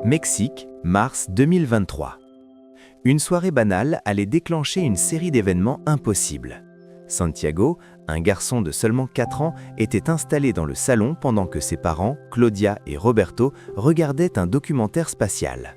Mexique, mars 2023. Une soirée banale allait déclencher une série d'événements impossibles. Santiago, un garçon de seulement 4 ans, était installé dans le salon pendant que ses parents, Claudia et Roberto, regardaient un documentaire spatial.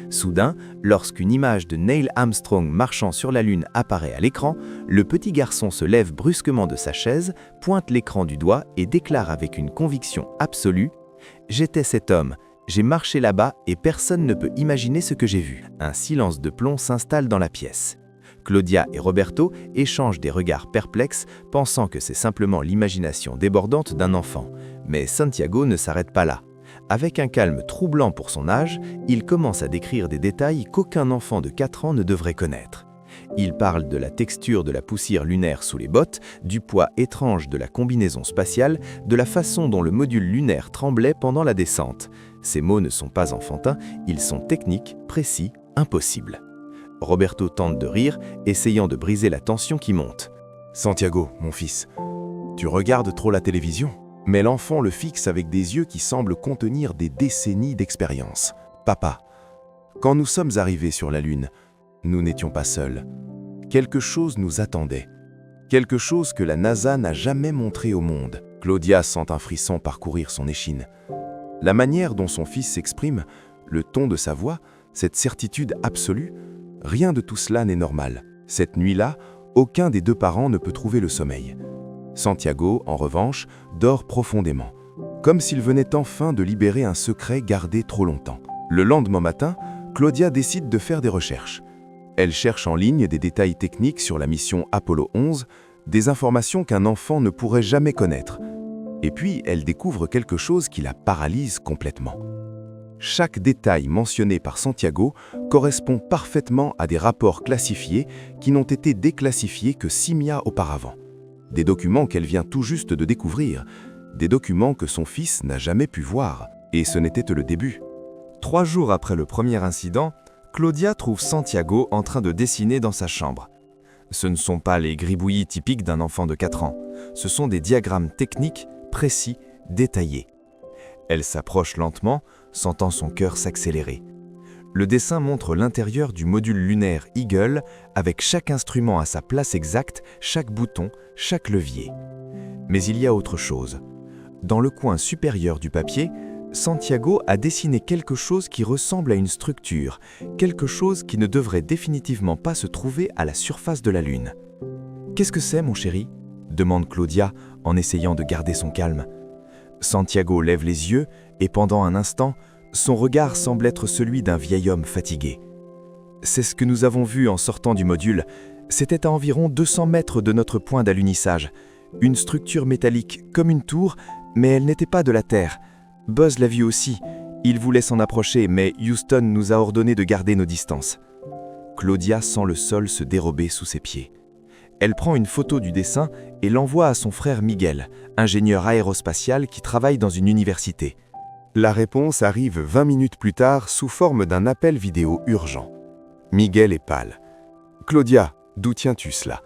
Soudain, lorsqu'une image de Neil Armstrong marchant sur la Lune apparaît à l'écran, le petit garçon se lève brusquement de sa chaise, pointe l'écran du doigt et déclare avec une conviction absolue « J'étais cet homme. J'ai marché là-bas et personne ne peut imaginer ce que j'ai vu. » Un silence de plomb s'installe dans la pièce. Claudia et Roberto échangent des regards perplexes, pensant que c'est simplement l'imagination débordante d'un enfant. Mais Santiago ne s'arrête pas là. Avec un calme troublant pour son âge, il commence à décrire des détails qu'aucun enfant de 4 ans ne devrait connaître. Il parle de la texture de la poussière lunaire sous les bottes, du poids étrange de la combinaison spatiale, de la façon dont le module lunaire tremblait pendant la descente. Ces mots ne sont pas enfantins, ils sont techniques, précis, impossibles. Roberto tente de rire, essayant de briser la tension qui monte. « Santiago, mon fils, tu regardes trop la télévision ?» Mais l'enfant le fixe avec des yeux qui semblent contenir des décennies d'expérience. « Papa, quand nous sommes arrivés sur la Lune, nous n'étions pas seuls. Quelque chose nous attendait. Quelque chose que la NASA n'a jamais montré au monde. » Claudia sent un frisson parcourir son échine. La manière dont son fils s'exprime, le ton de sa voix, cette certitude absolue, rien de tout cela n'est normal. Cette nuit-là, aucun des deux parents ne peut trouver le sommeil. Santiago, en revanche, dort profondément, comme s'il venait enfin de libérer un secret gardé trop longtemps. Le lendemain matin, Claudia décide de faire des recherches. Elle cherche en ligne des détails techniques sur la mission Apollo 11, des informations qu'un enfant ne pourrait jamais connaître. Et puis, elle découvre quelque chose qui la paralyse complètement. Chaque détail mentionné par Santiago correspond parfaitement à des rapports classifiés qui n'ont été déclassifiés que 6 mois auparavant. Des documents qu'elle vient tout juste de découvrir, des documents que son fils n'a jamais pu voir. Et ce n'était que le début. 3 jours après le premier incident, Claudia trouve Santiago en train de dessiner dans sa chambre. Ce ne sont pas les gribouillis typiques d'un enfant de 4 ans. Ce sont des diagrammes techniques, précis, détaillés. Elle s'approche lentement, sentant son cœur s'accélérer. Le dessin montre l'intérieur du module lunaire Eagle avec chaque instrument à sa place exacte, chaque bouton, chaque levier. Mais il y a autre chose. Dans le coin supérieur du papier, Santiago a dessiné quelque chose qui ressemble à une structure, quelque chose qui ne devrait définitivement pas se trouver à la surface de la Lune. « Qu'est-ce que c'est, mon chéri ?» demande Claudia en essayant de garder son calme. Santiago lève les yeux et pendant un instant, son regard semble être celui d'un vieil homme fatigué. « C'est ce que nous avons vu en sortant du module. C'était à environ 200 mètres de notre point d'alunissage. Une structure métallique comme une tour, mais elle n'était pas de la Terre. Buzz l'a vu aussi. Il voulait s'en approcher, mais Houston nous a ordonné de garder nos distances. » Claudia sent le sol se dérober sous ses pieds. Elle prend une photo du dessin et l'envoie à son frère Miguel, ingénieur aérospatial qui travaille dans une université. La réponse arrive 20 minutes plus tard sous forme d'un appel vidéo urgent. Miguel est pâle. « Claudia, d'où tiens-tu cela?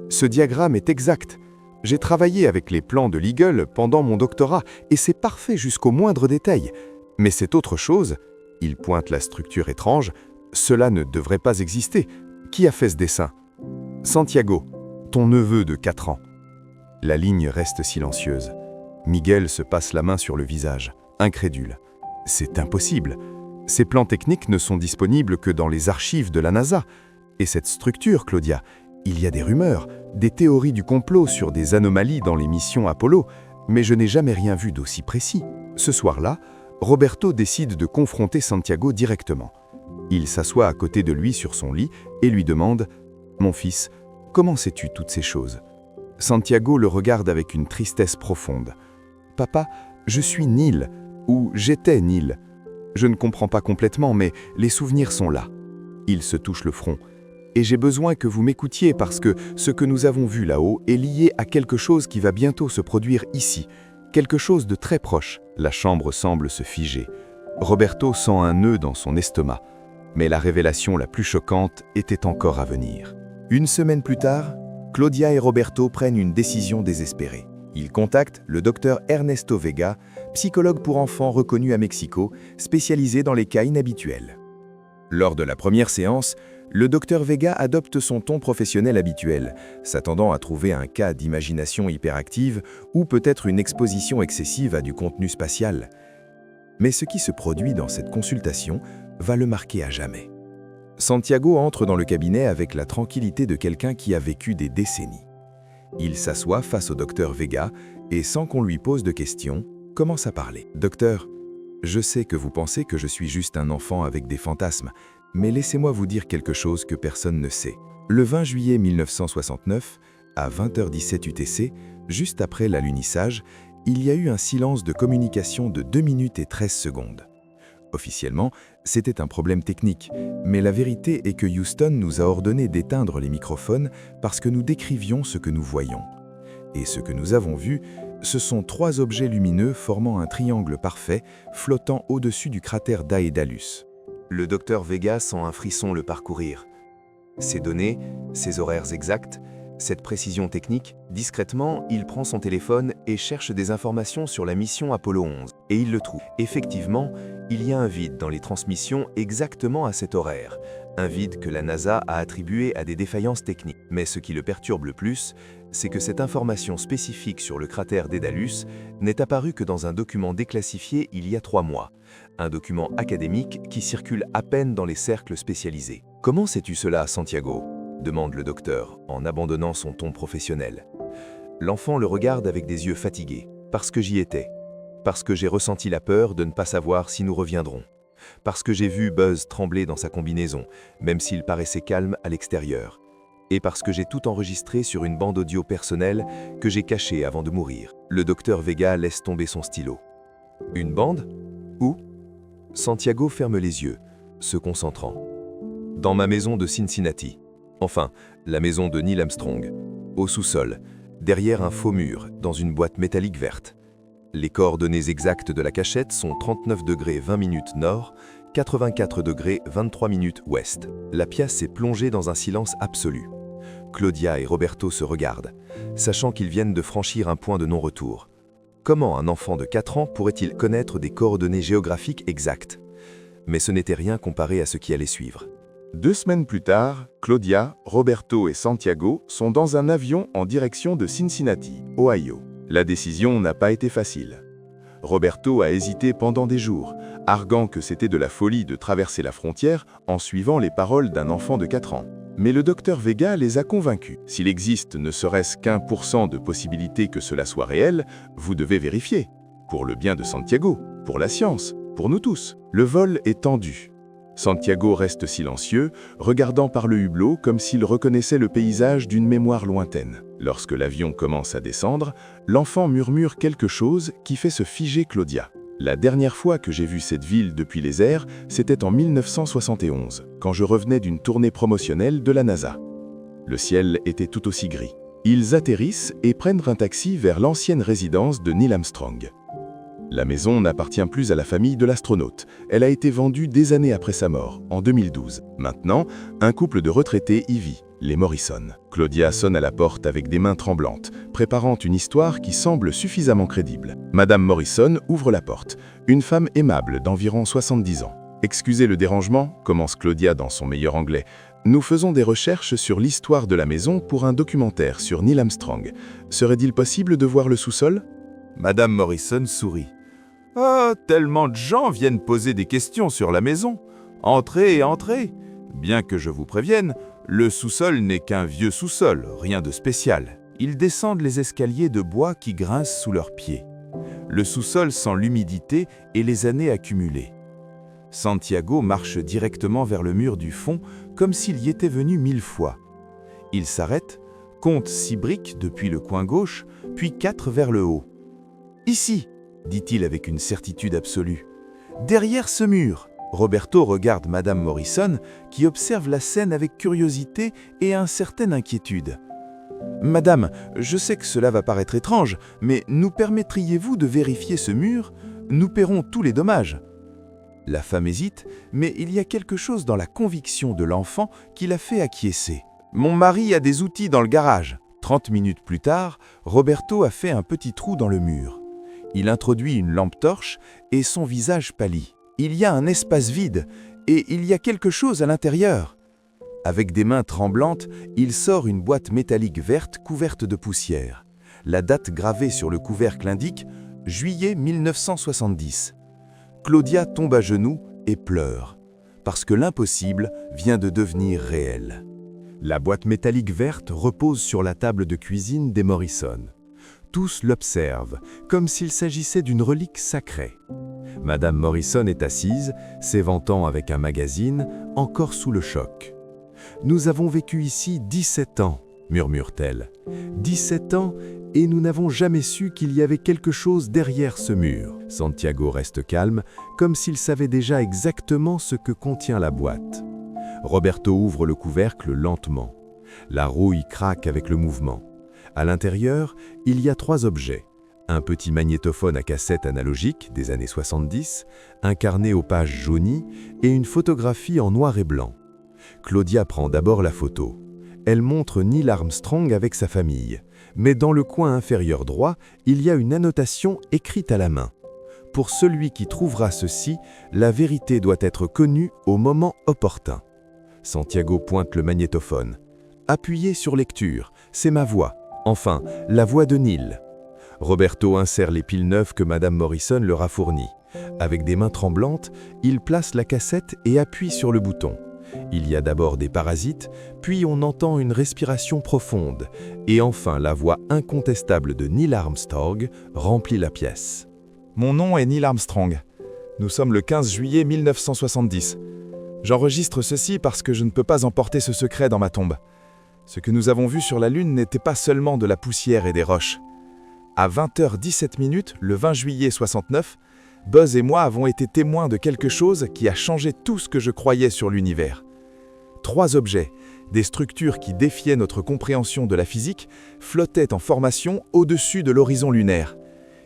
Ce diagramme est exact. J'ai travaillé avec les plans de l'Eagle pendant mon doctorat et c'est parfait jusqu'au moindre détail. Mais c'est autre chose. » Il pointe la structure étrange. « Cela ne devrait pas exister. Qui a fait ce dessin? » « Santiago, ton neveu de 4 ans. » La ligne reste silencieuse. Miguel se passe la main sur le visage, incrédule. « C'est impossible. Ces plans techniques ne sont disponibles que dans les archives de la NASA. Et cette structure, Claudia, il y a des rumeurs, des théories du complot sur des anomalies dans les missions Apollo, mais je n'ai jamais rien vu d'aussi précis. » Ce soir-là, Roberto décide de confronter Santiago directement. Il s'assoit à côté de lui sur son lit et lui demande « Mon fils, comment sais-tu toutes ces choses ?» Santiago le regarde avec une tristesse profonde. « Papa, je suis Neil, ou j'étais Neil. Je ne comprends pas complètement, mais les souvenirs sont là. » Il se touche le front. « Et j'ai besoin que vous m'écoutiez parce que ce que nous avons vu là-haut est lié à quelque chose qui va bientôt se produire ici, quelque chose de très proche. » La chambre semble se figer. Roberto sent un nœud dans son estomac, mais la révélation la plus choquante était encore à venir. 1 semaine plus tard, Claudia et Roberto prennent une décision désespérée. Ils contactent le docteur Ernesto Vega, psychologue pour enfants reconnu à Mexico, spécialisé dans les cas inhabituels. Lors de la première séance, le docteur Vega adopte son ton professionnel habituel, s'attendant à trouver un cas d'imagination hyperactive ou peut-être une exposition excessive à du contenu spatial. Mais ce qui se produit dans cette consultation va le marquer à jamais. Santiago entre dans le cabinet avec la tranquillité de quelqu'un qui a vécu des décennies. Il s'assoit face au docteur Vega et, sans qu'on lui pose de questions, commence à parler. « Docteur, je sais que vous pensez que je suis juste un enfant avec des fantasmes, mais laissez-moi vous dire quelque chose que personne ne sait. Le 20 juillet 1969, à 20h17 UTC, juste après l'alunissage, il y a eu un silence de communication de 2 minutes et 13 secondes. Officiellement, c'était un problème technique, mais la vérité est que Houston nous a ordonné d'éteindre les microphones parce que nous décrivions ce que nous voyons. Et ce que nous avons vu, ce sont 3 objets lumineux formant un triangle parfait flottant au-dessus du cratère Daedalus. Le docteur Vega sent un frisson le parcourir. Ces données, ces horaires exacts, cette précision technique, discrètement, il prend son téléphone et cherche des informations sur la mission Apollo 11. Et il le trouve. Effectivement, il y a un vide dans les transmissions exactement à cet horaire. Un vide que la NASA a attribué à des défaillances techniques. Mais ce qui le perturbe le plus, c'est que cette information spécifique sur le cratère Daedalus n'est apparue que dans un document déclassifié il y a 3 mois. Un document académique qui circule à peine dans les cercles spécialisés. « Comment sais-tu cela, Santiago ?» demande le docteur, en abandonnant son ton professionnel. L'enfant le regarde avec des yeux fatigués. « Parce que j'y étais. Parce que j'ai ressenti la peur de ne pas savoir si nous reviendrons. Parce que j'ai vu Buzz trembler dans sa combinaison, même s'il paraissait calme à l'extérieur. Et parce que j'ai tout enregistré sur une bande audio personnelle que j'ai cachée avant de mourir. » Le docteur Vega laisse tomber son stylo. « Une bande ? Où ?» Santiago ferme les yeux, se concentrant. « Dans ma maison de Cincinnati. Enfin, la maison de Neil Armstrong. Au sous-sol, derrière un faux mur, dans une boîte métallique verte. Les coordonnées exactes de la cachette sont 39 degrés 20 minutes nord, 84 degrés 23 minutes ouest. La pièce est plongée dans un silence absolu. Claudia et Roberto se regardent, sachant qu'ils viennent de franchir un point de non-retour. Comment un enfant de 4 ans pourrait-il connaître des coordonnées géographiques exactes? Mais ce n'était rien comparé à ce qui allait suivre. 2 semaines plus tard, Claudia, Roberto et Santiago sont dans un avion en direction de Cincinnati, Ohio. La décision n'a pas été facile. Roberto a hésité pendant des jours, arguant que c'était de la folie de traverser la frontière en suivant les paroles d'un enfant de 4 ans. Mais le docteur Vega les a convaincus. S'il existe ne serait-ce qu'1% de possibilité que cela soit réel, vous devez vérifier. Pour le bien de Santiago, pour la science, pour nous tous. Le vol est tendu. Santiago reste silencieux, regardant par le hublot comme s'il reconnaissait le paysage d'une mémoire lointaine. Lorsque l'avion commence à descendre, l'enfant murmure quelque chose qui fait se figer Claudia. La dernière fois que j'ai vu cette ville depuis les airs, c'était en 1971, quand je revenais d'une tournée promotionnelle de la NASA. Le ciel était tout aussi gris. Ils atterrissent et prennent un taxi vers l'ancienne résidence de Neil Armstrong. La maison n'appartient plus à la famille de l'astronaute. Elle a été vendue des années après sa mort, en 2012. Maintenant, un couple de retraités y vit, les Morrison. Claudia sonne à la porte avec des mains tremblantes, préparant une histoire qui semble suffisamment crédible. Madame Morrison ouvre la porte, une femme aimable d'environ 70 ans. « Excusez le dérangement », commence Claudia dans son meilleur anglais. « Nous faisons des recherches sur l'histoire de la maison pour un documentaire sur Neil Armstrong. Serait-il possible de voir le sous-sol » Madame Morrison sourit. « Ah, tellement de gens viennent poser des questions sur la maison. Entrez et entrez. Bien que je vous prévienne, le sous-sol n'est qu'un vieux sous-sol, rien de spécial. Ils descendent les escaliers de bois qui grincent sous leurs pieds. Le sous-sol sent l'humidité et les années accumulées. Santiago marche directement vers le mur du fond, comme s'il y était venu 1000 fois. Il s'arrête, compte 6 briques depuis le coin gauche, puis 4 vers le haut. « Ici !» dit-il avec une certitude absolue. « Derrière ce mur !» Roberto regarde Madame Morrison, qui observe la scène avec curiosité et une certaine inquiétude. « Madame, je sais que cela va paraître étrange, mais nous permettriez-vous de vérifier ce mur? Nous paierons tous les dommages. » La femme hésite, mais il y a quelque chose dans la conviction de l'enfant qui la fait acquiescer. « Mon mari a des outils dans le garage. » 30 minutes plus tard, Roberto a fait un petit trou dans le mur. Il introduit une lampe torche et son visage pâlit. Il y a un espace vide et il y a quelque chose à l'intérieur. Avec des mains tremblantes, il sort une boîte métallique verte couverte de poussière. La date gravée sur le couvercle indique « Juillet 1970 ». Claudia tombe à genoux et pleure, parce que l'impossible vient de devenir réel. La boîte métallique verte repose sur la table de cuisine des Morrison. Tous l'observent, comme s'il s'agissait d'une relique sacrée. Madame Morrison est assise, s'éventant avec un magazine, encore sous le choc. « Nous avons vécu ici 17 ans, murmure-t-elle. 17 ans, et nous n'avons jamais su qu'il y avait quelque chose derrière ce mur. » Santiago reste calme, comme s'il savait déjà exactement ce que contient la boîte. Roberto ouvre le couvercle lentement. La rouille craque avec le mouvement. À l'intérieur, il y a 3 objets. Un petit magnétophone à cassette analogique des années 70, un carnet aux pages jaunies et une photographie en noir et blanc. Claudia prend d'abord la photo. Elle montre Neil Armstrong avec sa famille. Mais dans le coin inférieur droit, il y a une annotation écrite à la main. Pour celui qui trouvera ceci, la vérité doit être connue au moment opportun. Santiago pointe le magnétophone. Appuyez sur lecture, c'est ma voix. Enfin, la voix de Neil. Roberto insère les piles neuves que Madame Morrison leur a fournies. Avec des mains tremblantes, il place la cassette et appuie sur le bouton. Il y a d'abord des parasites, puis on entend une respiration profonde, et enfin la voix incontestable de Neil Armstrong remplit la pièce. « Mon nom est Neil Armstrong. Nous sommes le 15 juillet 1970. J'enregistre ceci parce que je ne peux pas emporter ce secret dans ma tombe. Ce que nous avons vu sur la Lune n'était pas seulement de la poussière et des roches. À 20h17 le 20 juillet 69, Buzz et moi avons été témoins de quelque chose qui a changé tout ce que je croyais sur l'univers. 3 objets, des structures qui défiaient notre compréhension de la physique, flottaient en formation au-dessus de l'horizon lunaire.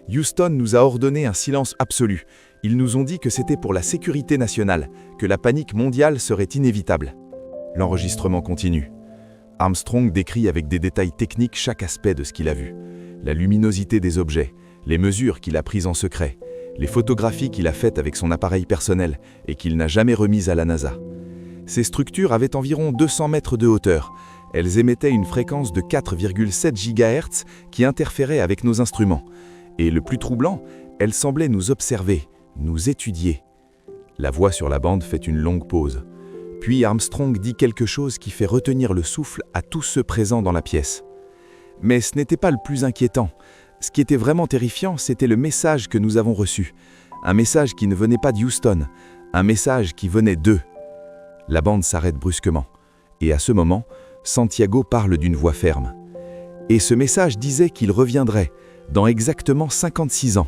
Houston nous a ordonné un silence absolu. Ils nous ont dit que c'était pour la sécurité nationale, que la panique mondiale serait inévitable. L'enregistrement continue. Armstrong décrit avec des détails techniques chaque aspect de ce qu'il a vu. La luminosité des objets, les mesures qu'il a prises en secret, les photographies qu'il a faites avec son appareil personnel et qu'il n'a jamais remises à la NASA. Ces structures avaient environ 200 mètres de hauteur. Elles émettaient une fréquence de 4,7 GHz qui interférait avec nos instruments. Et le plus troublant, elles semblaient nous observer, nous étudier. La voix sur la bande fait une longue pause. Puis Armstrong dit quelque chose qui fait retenir le souffle à tous ceux présents dans la pièce. Mais ce n'était pas le plus inquiétant. Ce qui était vraiment terrifiant, c'était le message que nous avons reçu. Un message qui ne venait pas de Houston, un message qui venait d'eux. La bande s'arrête brusquement. Et à ce moment, Santiago parle d'une voix ferme. Et ce message disait qu'il reviendrait, dans exactement 56 ans.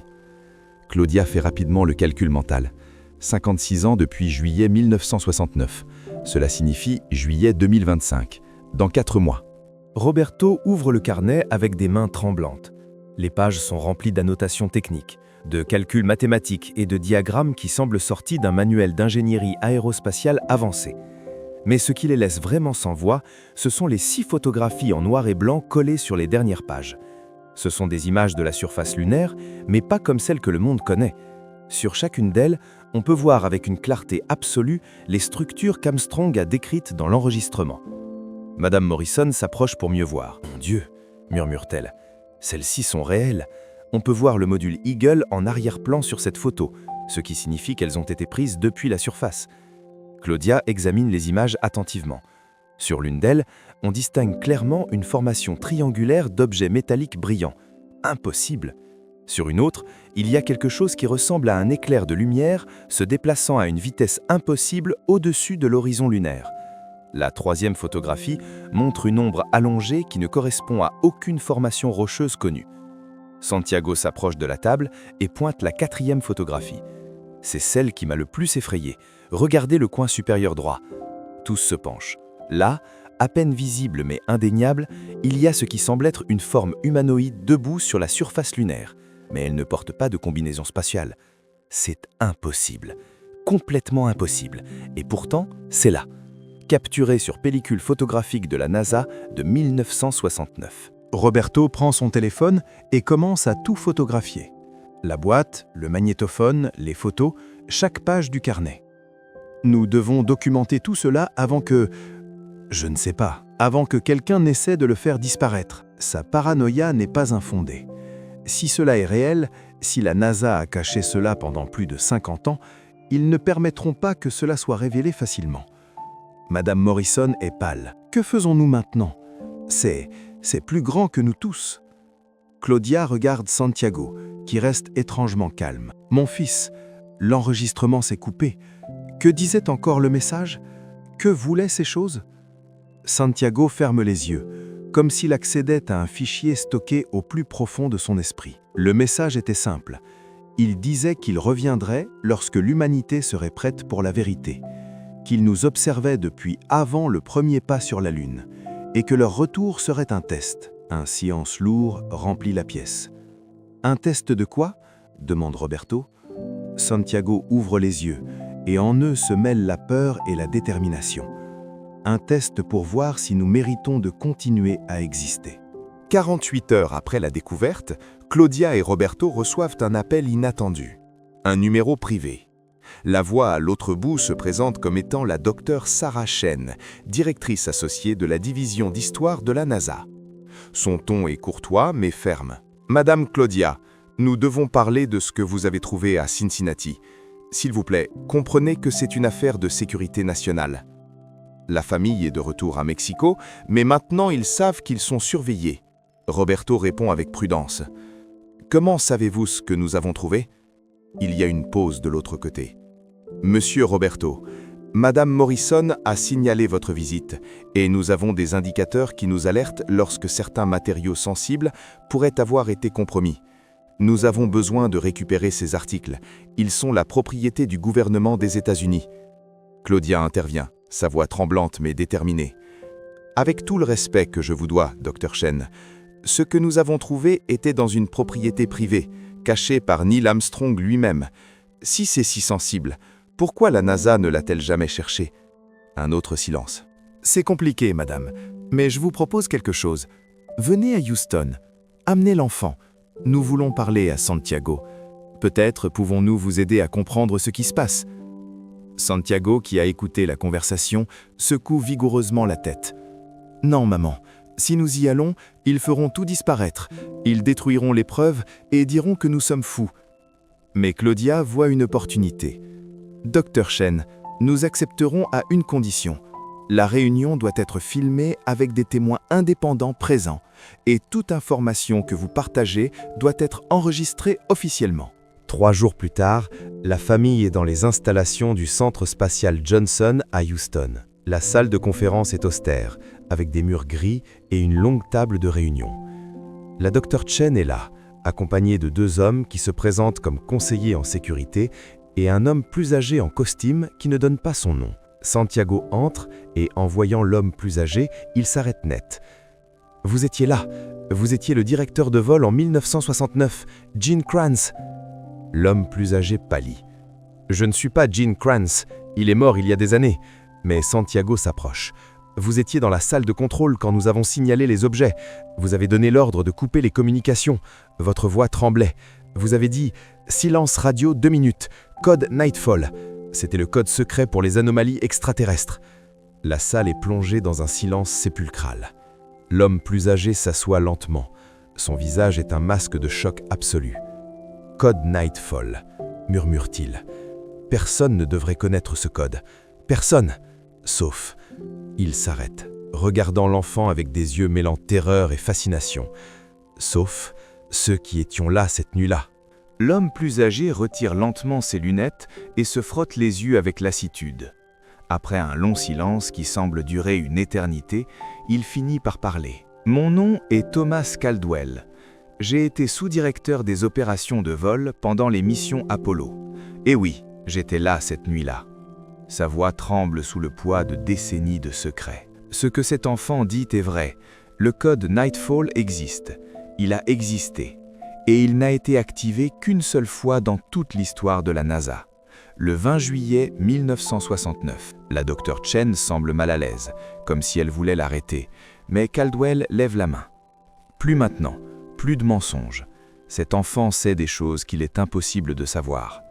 Claudia fait rapidement le calcul mental. 56 ans depuis juillet 1969. Cela signifie juillet 2025, dans 4 mois. Roberto ouvre le carnet avec des mains tremblantes. Les pages sont remplies d'annotations techniques, de calculs mathématiques et de diagrammes qui semblent sortis d'un manuel d'ingénierie aérospatiale avancé. Mais ce qui les laisse vraiment sans voix, ce sont les 6 photographies en noir et blanc collées sur les dernières pages. Ce sont des images de la surface lunaire, mais pas comme celles que le monde connaît. Sur chacune d'elles, on peut voir avec une clarté absolue les structures qu'Armstrong a décrites dans l'enregistrement. Madame Morrison s'approche pour mieux voir. « Mon Dieu !» murmure-t-elle. « Celles-ci sont réelles. On peut voir le module Eagle en arrière-plan sur cette photo, ce qui signifie qu'elles ont été prises depuis la surface. » Claudia examine les images attentivement. Sur l'une d'elles, on distingue clairement une formation triangulaire d'objets métalliques brillants. Impossible! Sur une autre, il y a quelque chose qui ressemble à un éclair de lumière se déplaçant à une vitesse impossible au-dessus de l'horizon lunaire. La 3e photographie montre une ombre allongée qui ne correspond à aucune formation rocheuse connue. Santiago s'approche de la table et pointe la 4e photographie. C'est celle qui m'a le plus effrayé. Regardez le coin supérieur droit. Tous se penchent. Là, à peine visible mais indéniable, il y a ce qui semble être une forme humanoïde debout sur la surface lunaire. Mais elle ne porte pas de combinaison spatiale. C'est impossible. Complètement impossible. Et pourtant, c'est là. Capturé sur pellicule photographique de la NASA de 1969. Roberto prend son téléphone et commence à tout photographier. La boîte, le magnétophone, les photos, chaque page du carnet. Nous devons documenter tout cela avant que... Je ne sais pas, avant que quelqu'un n'essaie de le faire disparaître. Sa paranoïa n'est pas infondée. Si cela est réel, si la NASA a caché cela pendant plus de 50 ans, ils ne permettront pas que cela soit révélé facilement. Madame Morrison est pâle. Que faisons-nous maintenant? C'est plus grand que nous tous. Claudia regarde Santiago, qui reste étrangement calme. « Mon fils, l'enregistrement s'est coupé. Que disait encore le message? Que voulaient ces choses ?» Santiago ferme les yeux, comme s'il accédait à un fichier stocké au plus profond de son esprit. Le message était simple. Il disait qu'il reviendrait lorsque l'humanité serait prête pour la vérité, qu'il nous observait depuis avant le premier pas sur la Lune, et que leur retour serait un test. Un silence lourd remplit la pièce. « Un test de quoi ?» demande Roberto. Santiago ouvre les yeux, et en eux se mêlent la peur et la détermination. Un test pour voir si nous méritons de continuer à exister. 48 heures après la découverte, Claudia et Roberto reçoivent un appel inattendu. Un numéro privé. La voix à l'autre bout se présente comme étant la docteure Sarah Chen, directrice associée de la division d'histoire de la NASA. Son ton est courtois mais ferme. « Madame Claudia, nous devons parler de ce que vous avez trouvé à Cincinnati. S'il vous plaît, comprenez que c'est une affaire de sécurité nationale. La famille est de retour à Mexico, mais maintenant ils savent qu'ils sont surveillés. » Roberto répond avec prudence. « Comment savez-vous ce que nous avons trouvé ?» Il y a une pause de l'autre côté. « Monsieur Roberto, Madame Morrison a signalé votre visite et nous avons des indicateurs qui nous alertent lorsque certains matériaux sensibles pourraient avoir été compromis. Nous avons besoin de récupérer ces articles. Ils sont la propriété du gouvernement des États-Unis. » Claudia intervient, sa voix tremblante mais déterminée. « Avec tout le respect que je vous dois, Dr. Chen, ce que nous avons trouvé était dans une propriété privée, cachée par Neil Armstrong lui-même. Si c'est si sensible, pourquoi la NASA ne l'a-t-elle jamais cherché ?» Un autre silence. « C'est compliqué, madame, mais je vous propose quelque chose. Venez à Houston, amenez l'enfant. Nous voulons parler à Santiago. Peut-être pouvons-nous vous aider à comprendre ce qui se passe. » Santiago, qui a écouté la conversation, secoue vigoureusement la tête. « Non, maman, si nous y allons, ils feront tout disparaître. Ils détruiront les preuves et diront que nous sommes fous. » Mais Claudia voit une opportunité. « Dr. Chen, nous accepterons à une condition. La réunion doit être filmée avec des témoins indépendants présents et toute information que vous partagez doit être enregistrée officiellement. » 3 jours plus tard, la famille est dans les installations du Centre spatial Johnson à Houston. La salle de conférence est austère, avec des murs gris et une longue table de réunion. La Dr. Chen est là, accompagnée de 2 hommes qui se présentent comme conseillers en sécurité et un homme plus âgé en costume qui ne donne pas son nom. Santiago entre et, en voyant l'homme plus âgé, il s'arrête net. « Vous étiez là, vous étiez le directeur de vol en 1969, Gene Kranz. » L'homme plus âgé pâlit. « Je ne suis pas Gene Kranz, il est mort il y a des années. » Mais Santiago s'approche. « Vous étiez dans la salle de contrôle quand nous avons signalé les objets. Vous avez donné l'ordre de couper les communications. Votre voix tremblait. Vous avez dit « Silence radio 2 minutes, code Nightfall ». C'était le code secret pour les anomalies extraterrestres. La salle est plongée dans un silence sépulcral. L'homme plus âgé s'assoit lentement. Son visage est un masque de choc absolu. « Code Nightfall », murmure-t-il. « Personne ne devrait connaître ce code. Personne, sauf... » Il s'arrête, regardant l'enfant avec des yeux mêlant terreur et fascination. « Sauf ceux qui étions là cette nuit-là. » L'homme plus âgé retire lentement ses lunettes et se frotte les yeux avec lassitude. Après un long silence qui semble durer une éternité, il finit par parler. « Mon nom est Thomas Caldwell. J'ai été sous-directeur des opérations de vol pendant les missions Apollo. Et oui, j'étais là cette nuit-là. » Sa voix tremble sous le poids de décennies de secrets. Ce que cet enfant dit est vrai. Le code Nightfall existe. Il a existé. Et il n'a été activé qu'une seule fois dans toute l'histoire de la NASA. Le 20 juillet 1969. La Dr. Chen semble mal à l'aise, comme si elle voulait l'arrêter. Mais Caldwell lève la main. Plus maintenant, plus de mensonges. Cet enfant sait des choses qu'il est impossible de savoir.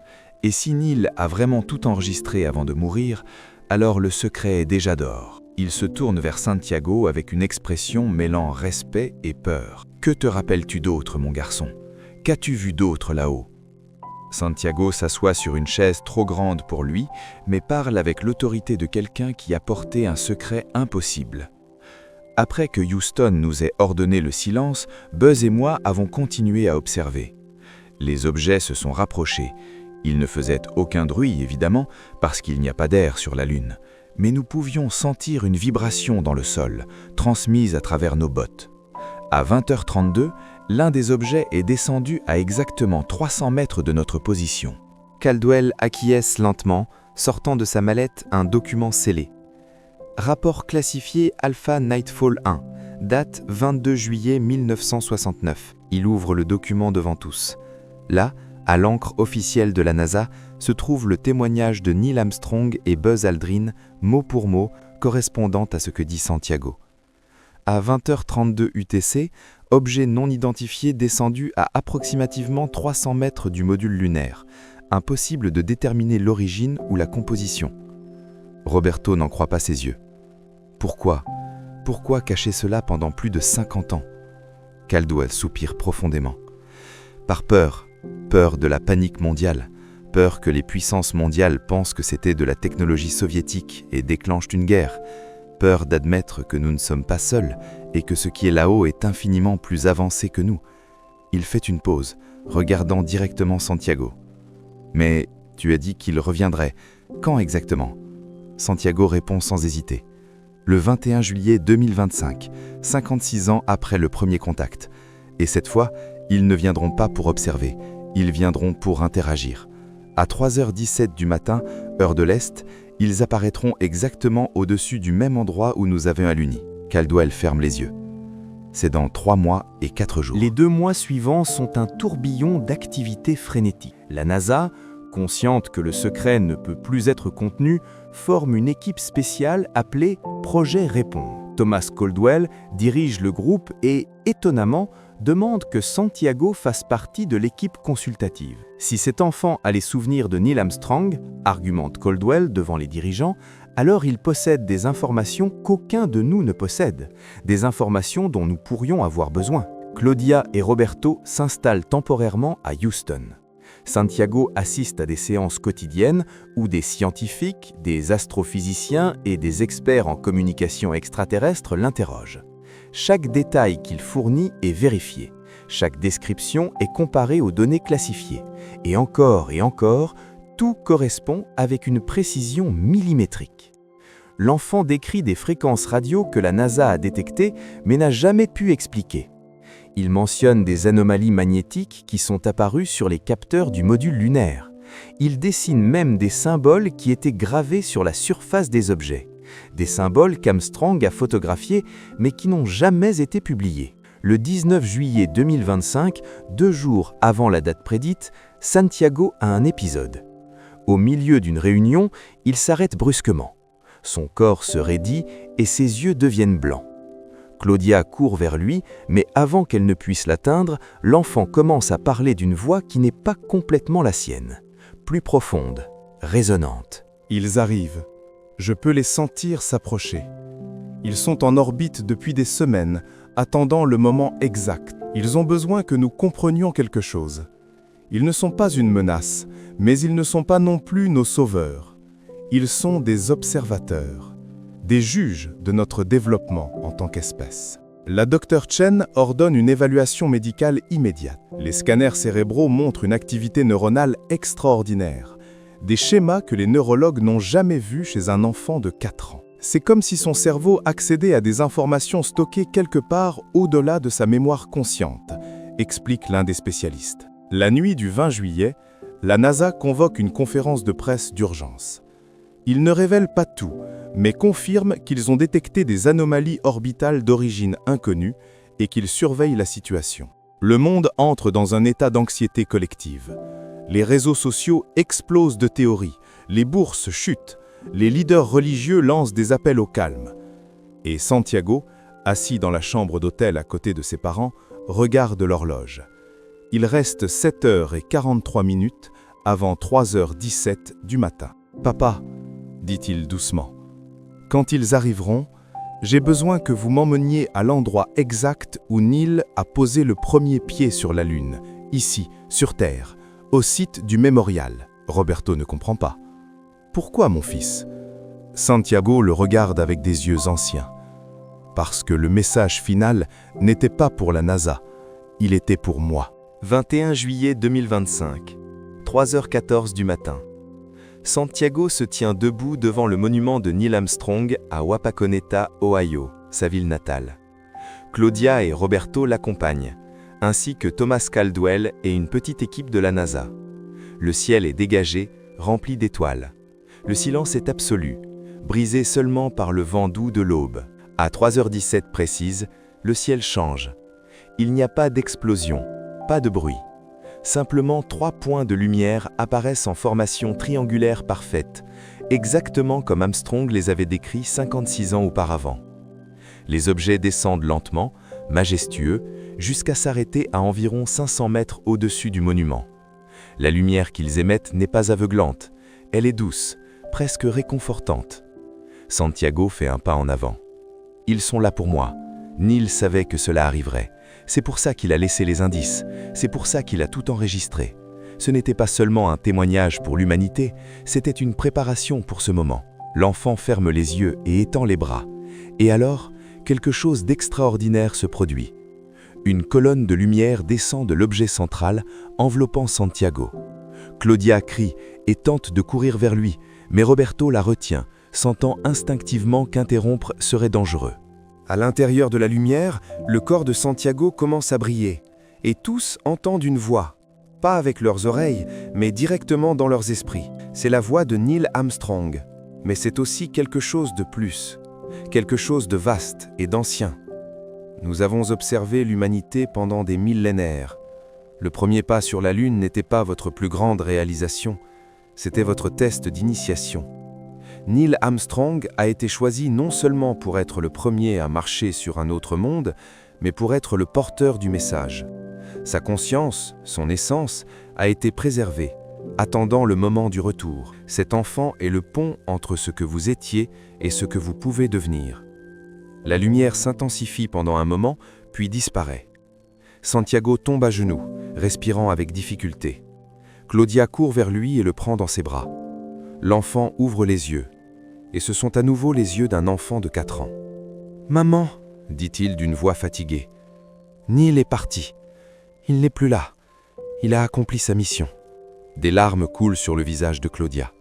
Et si Neil a vraiment tout enregistré avant de mourir, alors le secret est déjà dehors. Il se tourne vers Santiago avec une expression mêlant respect et peur. « Que te rappelles-tu d'autre, mon garçon? Qu'as-tu vu d'autre là-haut » Santiago s'assoit sur une chaise trop grande pour lui, mais parle avec l'autorité de quelqu'un qui a porté un secret impossible. Après que Houston nous ait ordonné le silence, Buzz et moi avons continué à observer. Les objets se sont rapprochés. Ils ne faisaient aucun bruit, évidemment, parce qu'il n'y a pas d'air sur la Lune. Mais nous pouvions sentir une vibration dans le sol, transmise à travers nos bottes. À 20h32, l'un des objets est descendu à exactement 300 mètres de notre position. Caldwell acquiesce lentement, sortant de sa mallette un document scellé. Rapport classifié Alpha Nightfall 1, date 22 juillet 1969. Il ouvre le document devant tous. Là, à l'encre officielle de la NASA, se trouve le témoignage de Neil Armstrong et Buzz Aldrin, mot pour mot, correspondant à ce que dit Santiago. À 20h32 UTC, objet non identifié descendu à approximativement 300 mètres du module lunaire. Impossible de déterminer l'origine ou la composition. Roberto n'en croit pas ses yeux. Pourquoi? Pourquoi cacher cela pendant plus de 50 ans? Caldwell soupire profondément. Par peur de la panique mondiale, peur que les puissances mondiales pensent que c'était de la technologie soviétique et déclenchent une guerre, peur d'admettre que nous ne sommes pas seuls et que ce qui est là-haut est infiniment plus avancé que nous. Il fait une pause, regardant directement Santiago. « Mais tu as dit qu'il reviendrait. Quand exactement ?» Santiago répond sans hésiter. « Le 21 juillet 2025, 56 ans après le premier contact. Et cette fois, ils ne viendront pas pour observer, ils viendront pour interagir. À 3h17 du matin, heure de l'Est, ils apparaîtront exactement au-dessus du même endroit où nous avions alluni. » Caldwell ferme les yeux. C'est dans 3 mois et 4 jours. Les 2 mois suivants sont un tourbillon d'activités frénétiques. La NASA, consciente que le secret ne peut plus être contenu, forme une équipe spéciale appelée Projet Répondre. Thomas Caldwell dirige le groupe et, étonnamment, demande que Santiago fasse partie de l'équipe consultative. Si cet enfant a les souvenirs de Neil Armstrong, argumente Caldwell devant les dirigeants, alors il possède des informations qu'aucun de nous ne possède, des informations dont nous pourrions avoir besoin. Claudia et Roberto s'installent temporairement à Houston. Santiago assiste à des séances quotidiennes où des scientifiques, des astrophysiciens et des experts en communication extraterrestre l'interrogent. Chaque détail qu'il fournit est vérifié. Chaque description est comparée aux données classifiées. Et encore, tout correspond avec une précision millimétrique. L'enfant décrit des fréquences radio que la NASA a détectées mais n'a jamais pu expliquer. Il mentionne des anomalies magnétiques qui sont apparues sur les capteurs du module lunaire. Il dessine même des symboles qui étaient gravés sur la surface des objets. Des symboles qu'Armstrong a photographiés mais qui n'ont jamais été publiés. Le 19 juillet 2025, 2 jours avant la date prédite, Santiago a un épisode. Au milieu d'une réunion, il s'arrête brusquement. Son corps se raidit et ses yeux deviennent blancs. Claudia court vers lui, mais avant qu'elle ne puisse l'atteindre, l'enfant commence à parler d'une voix qui n'est pas complètement la sienne, plus profonde, résonante. Ils arrivent. Je peux les sentir s'approcher. Ils sont en orbite depuis des semaines, attendant le moment exact. Ils ont besoin que nous comprenions quelque chose. Ils ne sont pas une menace, mais ils ne sont pas non plus nos sauveurs. Ils sont des observateurs, des juges de notre développement en tant qu'espèce. La Dr Chen ordonne une évaluation médicale immédiate. Les scanners cérébraux montrent une activité neuronale extraordinaire, des schémas que les neurologues n'ont jamais vus chez un enfant de 4 ans. C'est comme si son cerveau accédait à des informations stockées quelque part au-delà de sa mémoire consciente, explique l'un des spécialistes. La nuit du 20 juillet, la NASA convoque une conférence de presse d'urgence. Ils ne révèlent pas tout, mais confirment qu'ils ont détecté des anomalies orbitales d'origine inconnue et qu'ils surveillent la situation. Le monde entre dans un état d'anxiété collective. Les réseaux sociaux explosent de théories, les bourses chutent, les leaders religieux lancent des appels au calme. Et Santiago, assis dans la chambre d'hôtel à côté de ses parents, regarde l'horloge. Il reste 7h43 avant 3h17 du matin. « Papa, dit-il doucement, quand ils arriveront, j'ai besoin que vous m'emmeniez à l'endroit exact où Neil a posé le premier pied sur la Lune, ici, sur Terre, au site du mémorial. » Roberto ne comprend pas. « Pourquoi, mon fils ?» Santiago le regarde avec des yeux anciens. Parce que le message final n'était pas pour la NASA, il était pour moi. 21 juillet 2025, 3h14 du matin. Santiago se tient debout devant le monument de Neil Armstrong à Wapakoneta, Ohio, sa ville natale. Claudia et Roberto l'accompagnent, ainsi que Thomas Caldwell et une petite équipe de la NASA. Le ciel est dégagé, rempli d'étoiles. Le silence est absolu, brisé seulement par le vent doux de l'aube. À 3h17 précise, le ciel change. Il n'y a pas d'explosion, pas de bruit. Simplement 3 points de lumière apparaissent en formation triangulaire parfaite, exactement comme Armstrong les avait décrits 56 ans auparavant. Les objets descendent lentement, majestueux, jusqu'à s'arrêter à environ 500 mètres au-dessus du monument. La lumière qu'ils émettent n'est pas aveuglante, elle est douce, presque réconfortante. Santiago fait un pas en avant. Ils sont là pour moi. Neil savait que cela arriverait. C'est pour ça qu'il a laissé les indices. C'est pour ça qu'il a tout enregistré. Ce n'était pas seulement un témoignage pour l'humanité, c'était une préparation pour ce moment. L'enfant ferme les yeux et étend les bras. Et alors, quelque chose d'extraordinaire se produit. Une colonne de lumière descend de l'objet central, enveloppant Santiago. Claudia crie et tente de courir vers lui, mais Roberto la retient, sentant instinctivement qu'interrompre serait dangereux. À l'intérieur de la lumière, le corps de Santiago commence à briller, et tous entendent une voix, pas avec leurs oreilles, mais directement dans leurs esprits. C'est la voix de Neil Armstrong, mais c'est aussi quelque chose de plus, quelque chose de vaste et d'ancien. Nous avons observé l'humanité pendant des millénaires. Le premier pas sur la Lune n'était pas votre plus grande réalisation, c'était votre test d'initiation. Neil Armstrong a été choisi non seulement pour être le premier à marcher sur un autre monde, mais pour être le porteur du message. Sa conscience, son essence, a été préservée, attendant le moment du retour. Cet enfant est le pont entre ce que vous étiez et ce que vous pouvez devenir. La lumière s'intensifie pendant un moment, puis disparaît. Santiago tombe à genoux, respirant avec difficulté. Claudia court vers lui et le prend dans ses bras. L'enfant ouvre les yeux, et ce sont à nouveau les yeux d'un enfant de 4 ans. « Maman, dit-il d'une voix fatiguée, Neil est parti. Il n'est plus là. Il a accompli sa mission. » Des larmes coulent sur le visage de Claudia.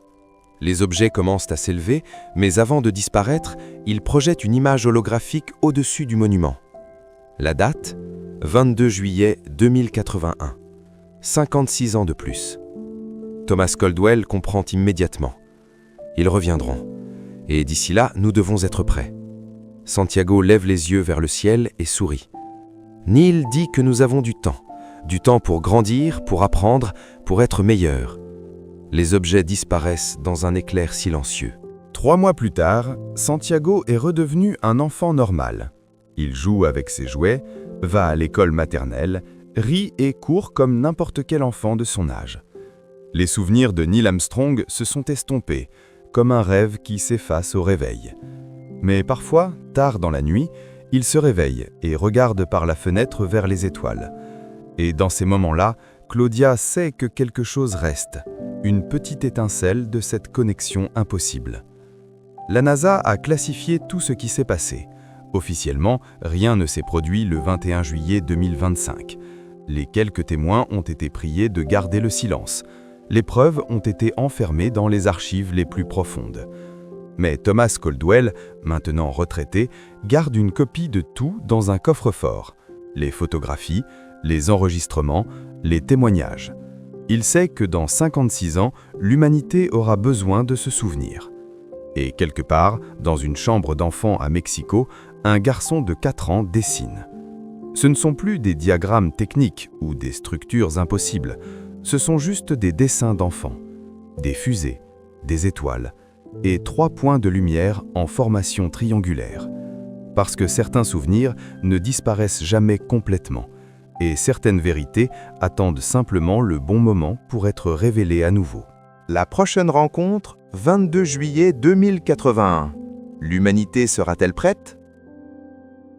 Les objets commencent à s'élever, mais avant de disparaître, ils projettent une image holographique au-dessus du monument. La date, 22 juillet 2081. 56 ans de plus. Thomas Caldwell comprend immédiatement. Ils reviendront. Et d'ici là, nous devons être prêts. Santiago lève les yeux vers le ciel et sourit. Neil dit que nous avons du temps pour grandir, pour apprendre, pour être meilleurs. Les objets disparaissent dans un éclair silencieux. 3 mois plus tard, Santiago est redevenu un enfant normal. Il joue avec ses jouets, va à l'école maternelle, rit et court comme n'importe quel enfant de son âge. Les souvenirs de Neil Armstrong se sont estompés, comme un rêve qui s'efface au réveil. Mais parfois, tard dans la nuit, il se réveille et regarde par la fenêtre vers les étoiles. Et dans ces moments-là, Claudia sait que quelque chose reste, une petite étincelle de cette connexion impossible. La NASA a classifié tout ce qui s'est passé. Officiellement, rien ne s'est produit le 21 juillet 2025. Les quelques témoins ont été priés de garder le silence. Les preuves ont été enfermées dans les archives les plus profondes. Mais Thomas Caldwell, maintenant retraité, garde une copie de tout dans un coffre-fort. Les photographies, les enregistrements, les témoignages. Il sait que dans 56 ans, l'humanité aura besoin de se souvenir. Et quelque part, dans une chambre d'enfant à Mexico, un garçon de 4 ans dessine. Ce ne sont plus des diagrammes techniques ou des structures impossibles. Ce sont juste des dessins d'enfants, des fusées, des étoiles et 3 points de lumière en formation triangulaire. Parce que certains souvenirs ne disparaissent jamais complètement. et certaines vérités attendent simplement le bon moment pour être révélées à nouveau. La prochaine rencontre, 22 juillet 2081. L'humanité sera-t-elle prête ?